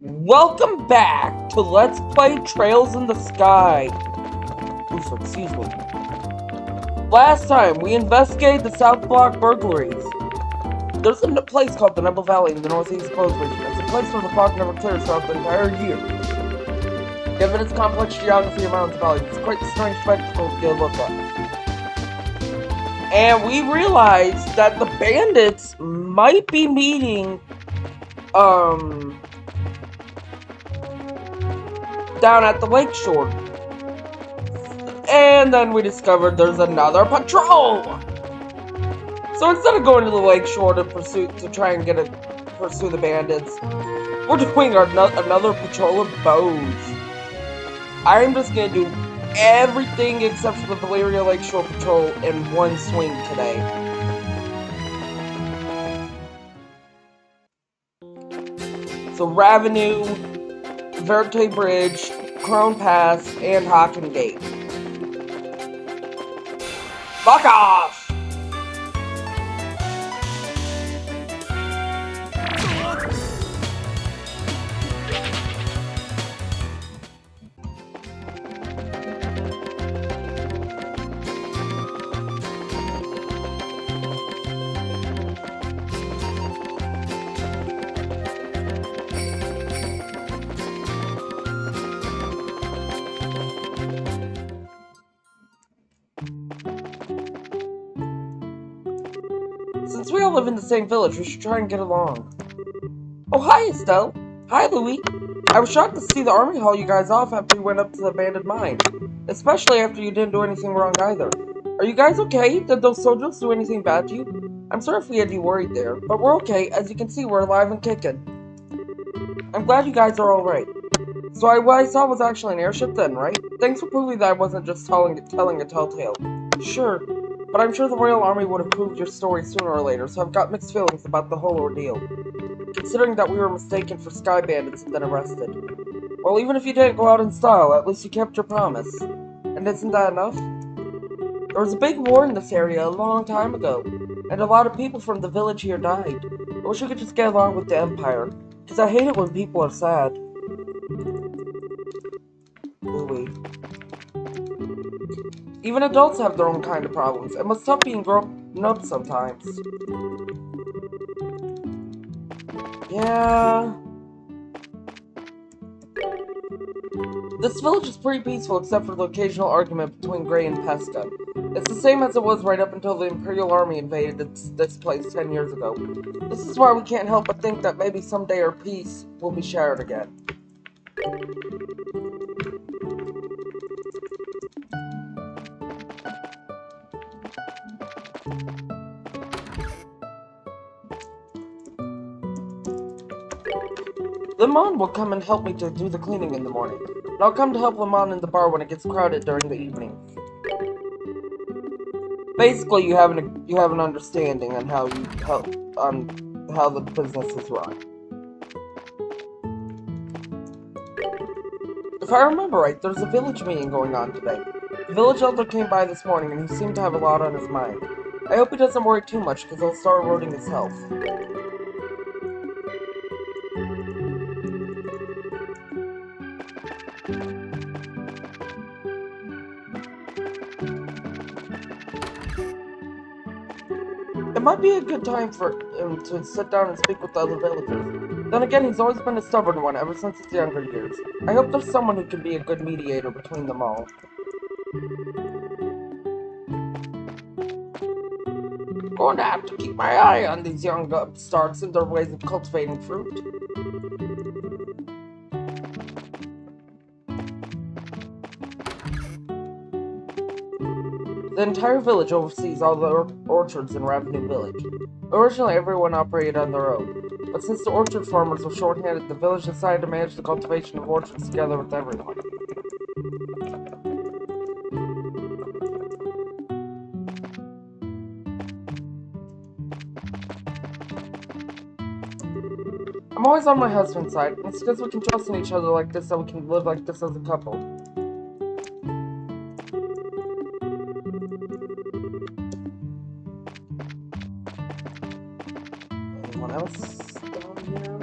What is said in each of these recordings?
Welcome back to Let's Play Trails in the Sky. Oof, excuse me. Last time, we investigated the South Block burglaries. There's a place called the Nebel Valley in the northeast Bose region. It's a place where the fog never clears throughout the entire year. Given its complex geography and mountains and valleys, it's quite a strange spectacle to get a look at. And we realized that the bandits might be meeting, down at the lakeshore. And then we discovered there's another patrol! So instead of going to the lakeshore to try and pursue the bandits, we're doing another patrol of Bose. I'm just gonna do everything except for the Valeria Lakeshore Patrol in one swing today. So Ravenue, Verte Bridge, Crone Pass, and Hocken Gate. Fuck off! Since we all live in the same village, we should try and get along. Oh, hi, Estelle. Hi, Louis. I was shocked to see the army haul you guys off after you went up to the abandoned mine. Especially after you didn't do anything wrong either. Are you guys okay? Did those soldiers do anything bad to you? I'm sorry if we had you worried there, but we're okay. As you can see, we're alive and kicking. I'm glad you guys are alright. So what I saw was actually an airship then, right? Thanks for proving that I wasn't just telling a tall tale. Sure. But I'm sure the Royal Army would have proved your story sooner or later, so I've got mixed feelings about the whole ordeal. Considering that we were mistaken for sky bandits and then arrested. Well, even if you didn't go out in style, at least you kept your promise. And isn't that enough? There was a big war in this area a long time ago, and a lot of people from the village here died. I wish we could just get along with the Empire, because I hate it when people are sad. Louis. Even adults have their own kind of problems. It must tough being grown up sometimes. Yeah. This village is pretty peaceful except for the occasional argument between Gray and Pesca. It's the same as it was right up until the Imperial Army invaded this place 10 years ago. This is why we can't help but think that maybe someday our peace will be shattered again. Lemon will come and help me to do the cleaning in the morning. And I'll come to help Lemon in the bar when it gets crowded during the evening. Basically, you have an understanding on how the business is run. If I remember right, there's a village meeting going on today. The village elder came by this morning and he seemed to have a lot on his mind. I hope he doesn't worry too much because he'll start eroding his health. It might be a good time for him to sit down and speak with the other villagers. Then again, he's always been a stubborn one ever since his younger years. I hope there's someone who can be a good mediator between them all. Going to have to keep my eye on these young upstarts and their ways of cultivating fruit. The entire village oversees all the orchards in Ravenue Village. Originally, everyone operated on their own, but since the orchard farmers were short-handed, the village decided to manage the cultivation of orchards together with everyone. I'm always on my husband's side. It's because we can trust in each other like this that we can live like this as a couple. Anyone else down here?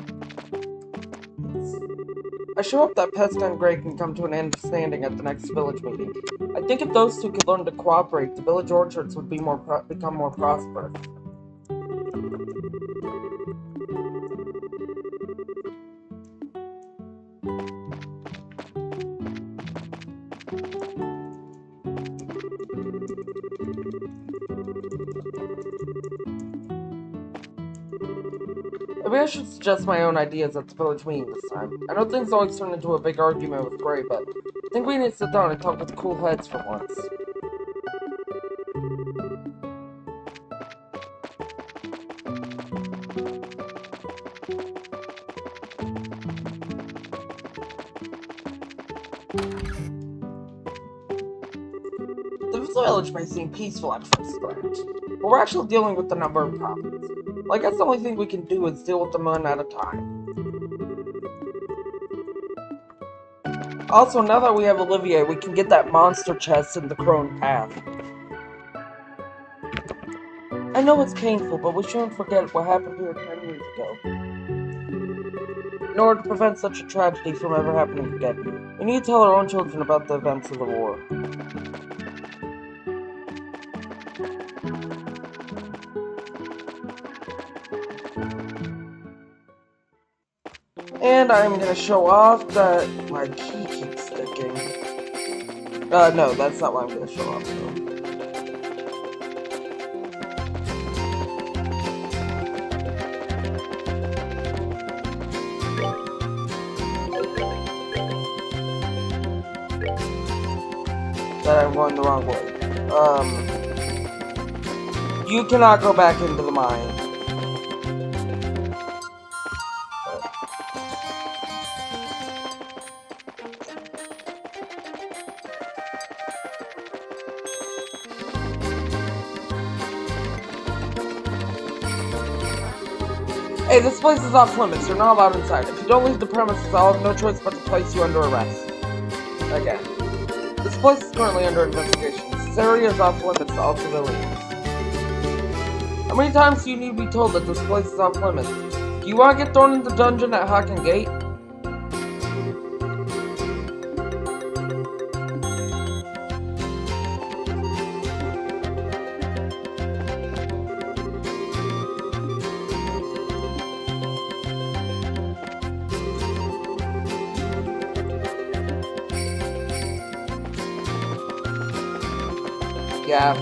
I sure hope that Pesca and Gray can come to an understanding at the next village meeting. I think if those two could learn to cooperate, the village orchards would be become more prosperous. Maybe I should suggest my own ideas at the village meeting this time. I know things always turn into a big argument with Gray, but I think we need to sit down and talk with cool heads for once. The village may seem peaceful at first glance, but we're actually dealing with a number of problems. Well, I guess the only thing we can do is deal with them one at a time. Also, now that we have Olivier, we can get that monster chest in the Crone Path. I know it's painful, but we shouldn't forget what happened here 10 years ago. In order to prevent such a tragedy from ever happening again, we need to tell our own children about the events of the war. And I'm gonna show off that my key keeps sticking. No, that's not what I'm gonna show off, though. That I'm going the wrong way. You cannot go back into the mine. Hey, this place is off limits. You're not allowed inside. If you don't leave the premises, I'll have no choice but to place you under arrest. Again. This place is currently under investigation. This area is off limits to all civilians. How many times do you need to be told that this place is off limits? Do you want to get thrown in the dungeon at Haken Gate? Yeah.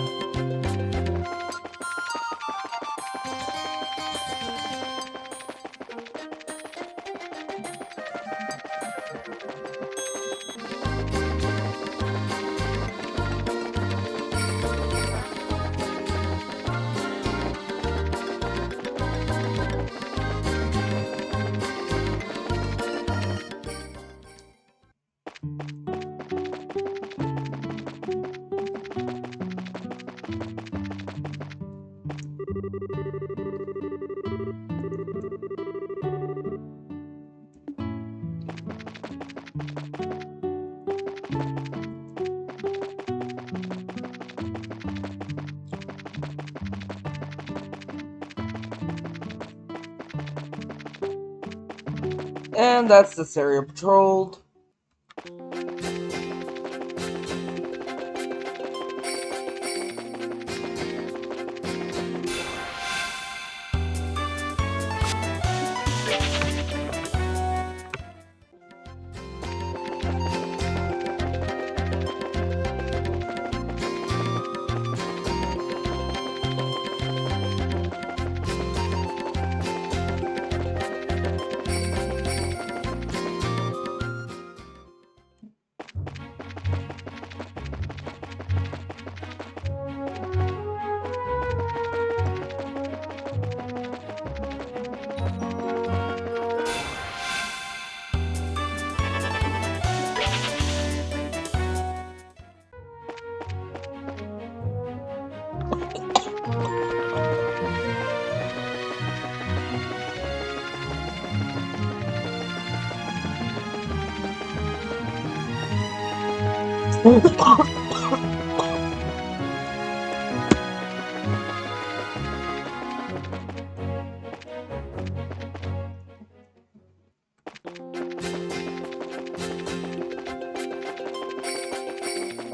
And that's this area patrolled.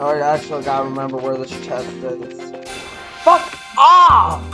I actually gotta remember where this chest is. Fuck off!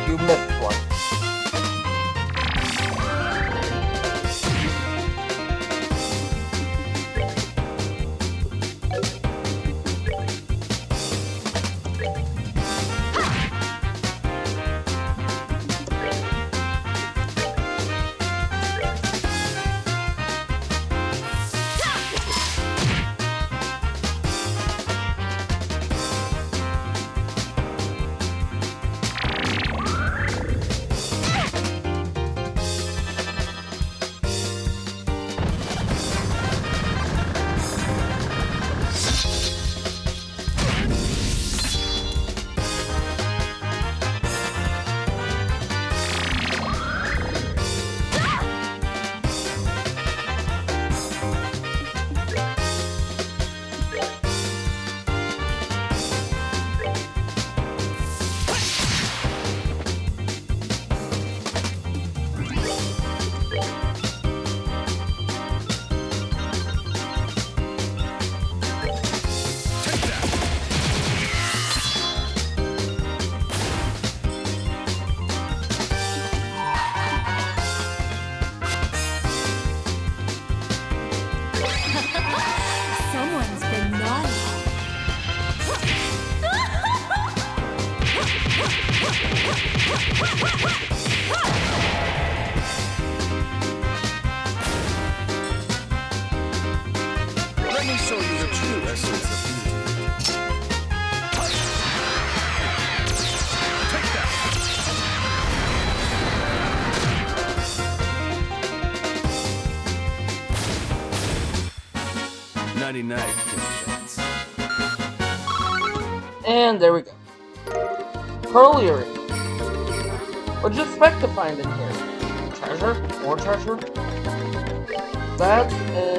You missed one. Someone's been naughty. Let me show you the true essence of beauty. Take that! 99 chance. And there we go. Pearl earring. What'd you expect to find in here? Treasure? More treasure? That's in...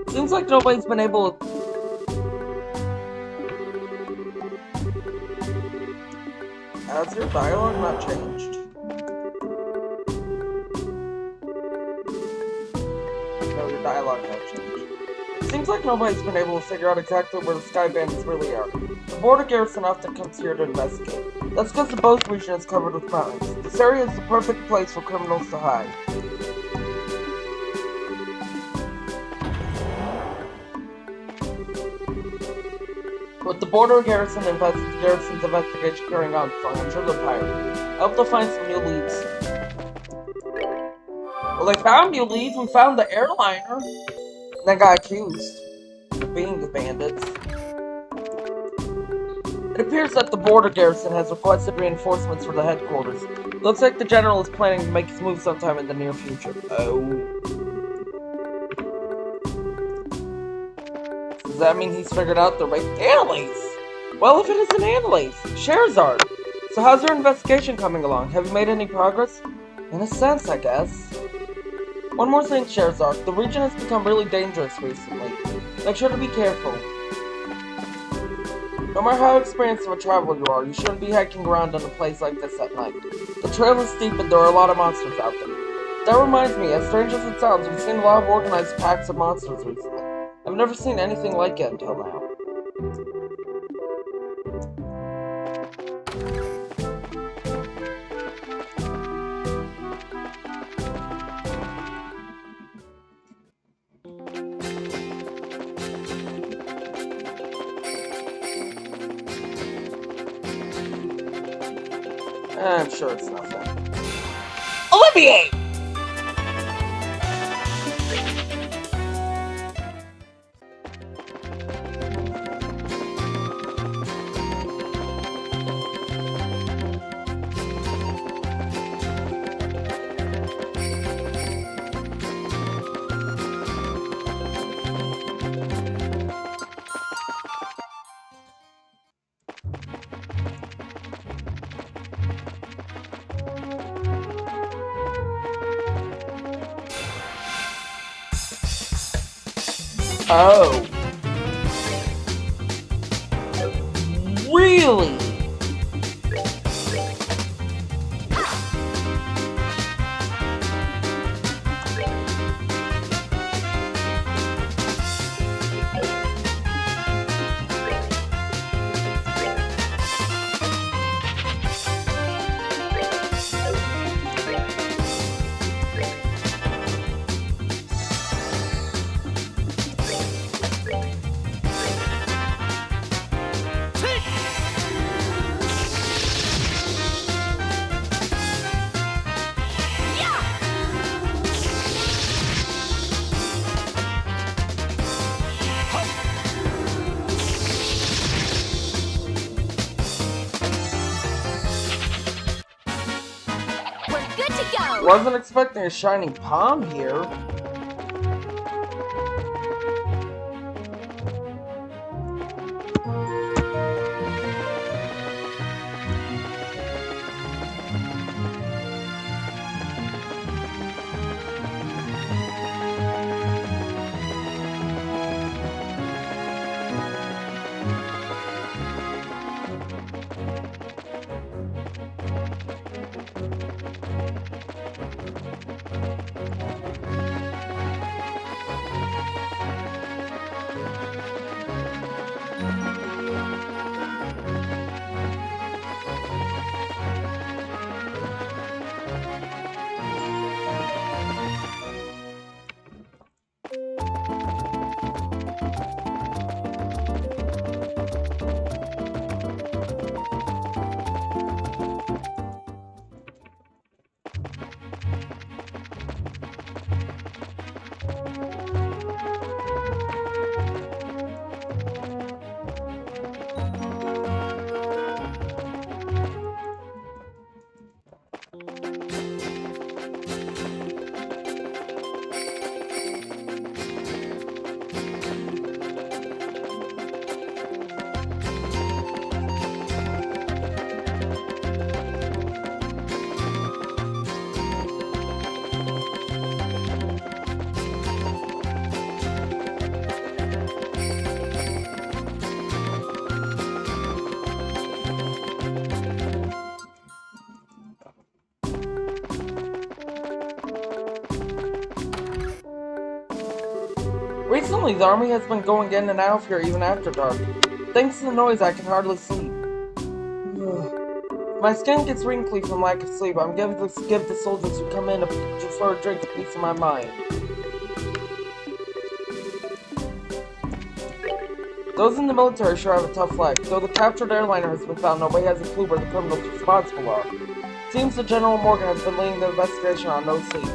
Seems like nobody's been able to... Has your dialogue not changed? No, your dialogue not changed. Seems like nobody's been able to figure out exactly where the Sky Bandits really are. The border garrison often comes here to investigate. That's because the Bose region is covered with mountains. This area is the perfect place for criminals to hide. With the border garrison's investigation carrying on, I'm sure they're tired. I hope they'll find some new leads. Well, they found new leads. We found the airliner. And then got accused of being the bandits. It appears that the border garrison has requested reinforcements for the headquarters. Looks like the general is planning to make his move sometime in the near future. Oh. Does that mean he's figured out the right Annalise? Well, if it isn't Annalise, Scheherazade. So how's your investigation coming along? Have you made any progress? In a sense, I guess. One more thing, Scheherazade. The region has become really dangerous recently. Make sure to be careful. No matter how experienced of a traveler you are, you shouldn't be hiking around in a place like this at night. The trail is steep and there are a lot of monsters out there. That reminds me, as strange as it sounds, we've seen a lot of organized packs of monsters recently. I've never seen anything like it until now. I'm sure it's nothing. Alleviate! Oh. Really? Wasn't expecting a shining palm here. Recently, the army has been going in and out of here even after dark. Thanks to the noise, I can hardly sleep. My skin gets wrinkly from lack of sleep. I'm going to give the soldiers who come in for a drink a piece of my mind. Those in the military sure have a tough life. Though the captured airliner has been found, nobody has a clue where the criminals responsible are. Seems that General Morgan has been leading the investigation on no sleep.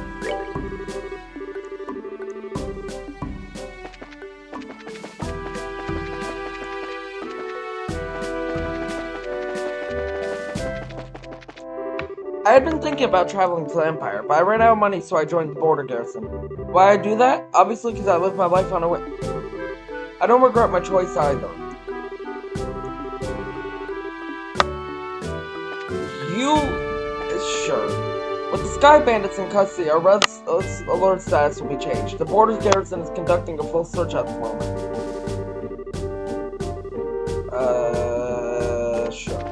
I had been thinking about traveling to the Empire, but I ran out of money, so I joined the border garrison. Why I do that? Obviously because I live my life on a whim. I don't regret my choice either. Sure. With the Sky Bandits in custody, our red alert status will be changed. The border garrison is conducting a full search at the moment. Sure.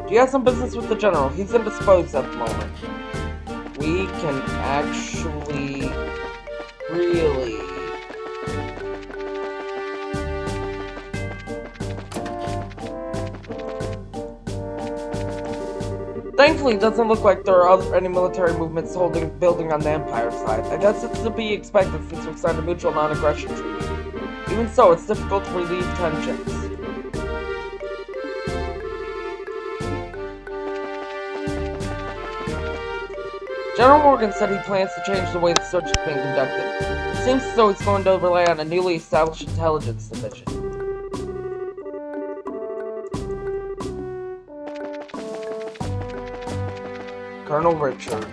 Do you have some business with the general? He's indisposed at the moment. We can actually... really... Thankfully, it doesn't look like there are any military movements building on the Empire side. I guess it's to be expected since we've signed a mutual non-aggression treaty. Even so, it's difficult to relieve tensions. General Morgan said he plans to change the way the search is being conducted. Seems as though he's going to rely on a newly established intelligence division. Colonel Richard.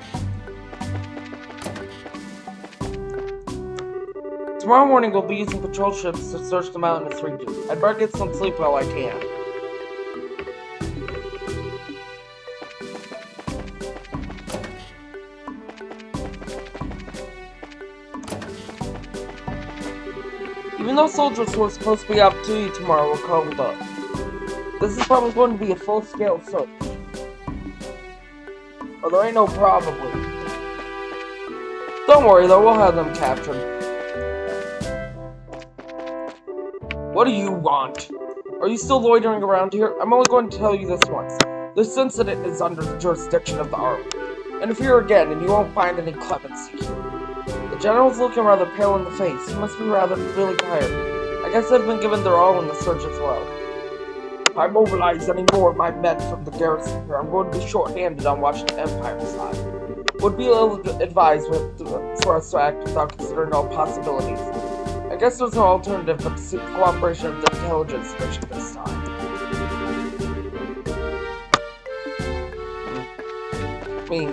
Tomorrow morning we'll be using patrol ships to search the mountainous region. I'd better get some sleep while I can. Even though soldiers who are supposed to be off duty tomorrow were called up. This is probably going to be a full-scale search. Well, there ain't no probably. Don't worry though, we'll have them captured. What do you want? Are you still loitering around here? I'm only going to tell you this once. This incident is under the jurisdiction of the Army. Interfere again and you won't find any clemency here. The general's looking rather pale in the face. He must be really tired. I guess they've been given their all in the search as well. If I mobilize any more of my men from the garrison here, I'm going to be short-handed on watching the Empire side. Would be ill-advised for us to act without considering all possibilities. I guess there's no alternative but to seek the cooperation of the intelligence division this time. I mean,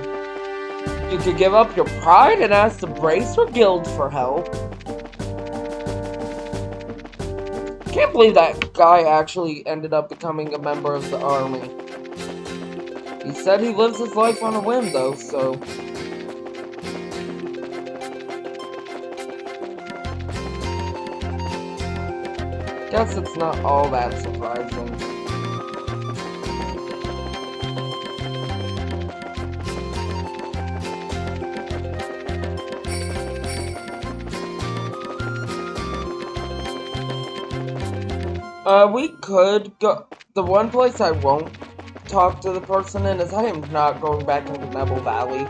you could give up your pride and ask the Bracer Guild for help. Can't believe that guy actually ended up becoming a member of the army. He said he lives his life on a whim though, so... guess it's not all that surprising. We could go. The one place I won't talk to the person in is I am not going back into Nebel Valley.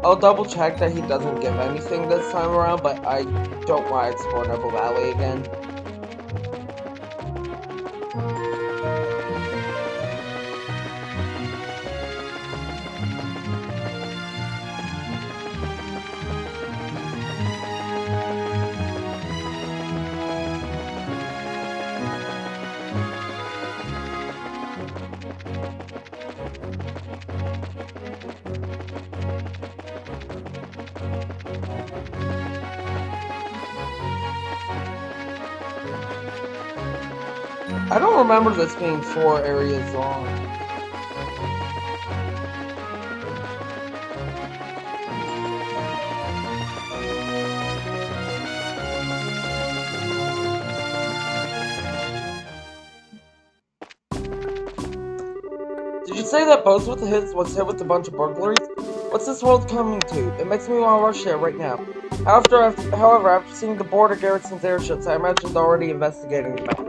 I'll double check that he doesn't give anything this time around, but I don't want to explore Nebel Valley again. I don't remember this being 4 areas long. Did you say that Bose was hit with a bunch of burglaries? What's this world coming to? It makes me want to rush there right now. However, after seeing the border garrison's airships, I imagine they're already investigating the matter.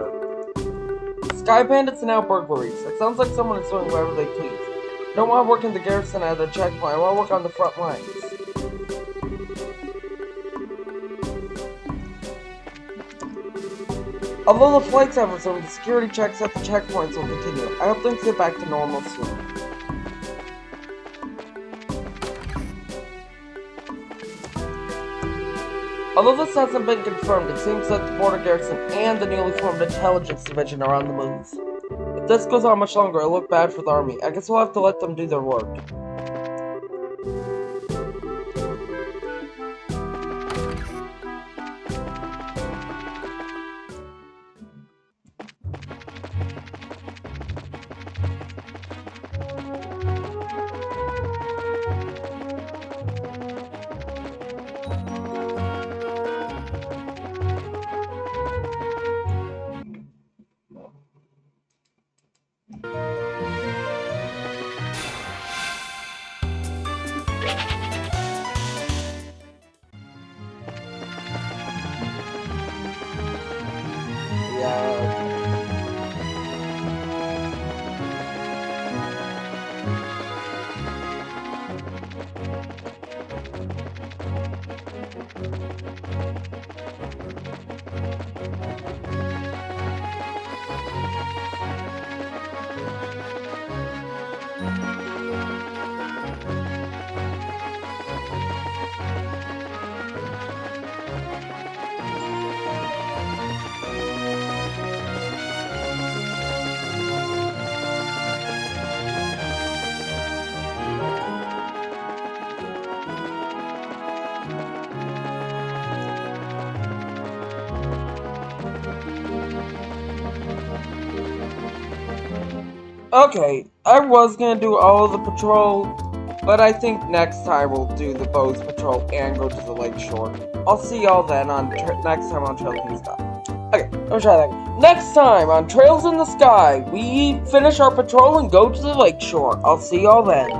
Sky Bandits and now burglaries. It sounds like someone is doing whatever they please. I don't want to work in the garrison at a checkpoint. I want to work on the front lines. Although the flights have resumed, the security checks at the checkpoints will continue. I hope things get back to normal soon. Although this hasn't been confirmed, it seems that the border garrison and the newly formed intelligence division are on the move. If this goes on much longer, it'll look bad for the army. I guess we'll have to let them do their work. Okay, I was gonna do all of the patrol, but I think next time we'll do the Bose Patrol and go to the lake shore. I'll see y'all then on next time on Trails in the Sky. Okay, let me try that again. Next time on Trails in the Sky, we finish our patrol and go to the lake shore. I'll see y'all then.